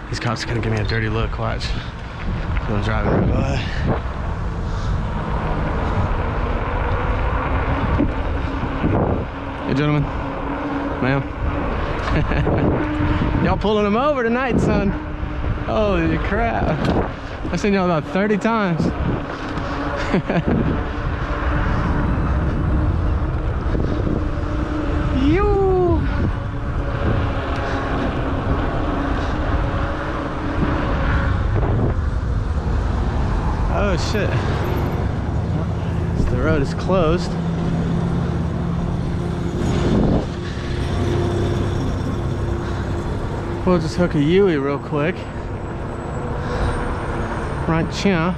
These cops are gonna give me a dirty look, watch. I'm driving right by. Hey gentlemen, ma'am. Y'all pulling them over tonight, son. Holy crap. I've seen y'all about 30 times. You. Oh shit. The road is closed. We'll just hook a Yui real quick. Right here.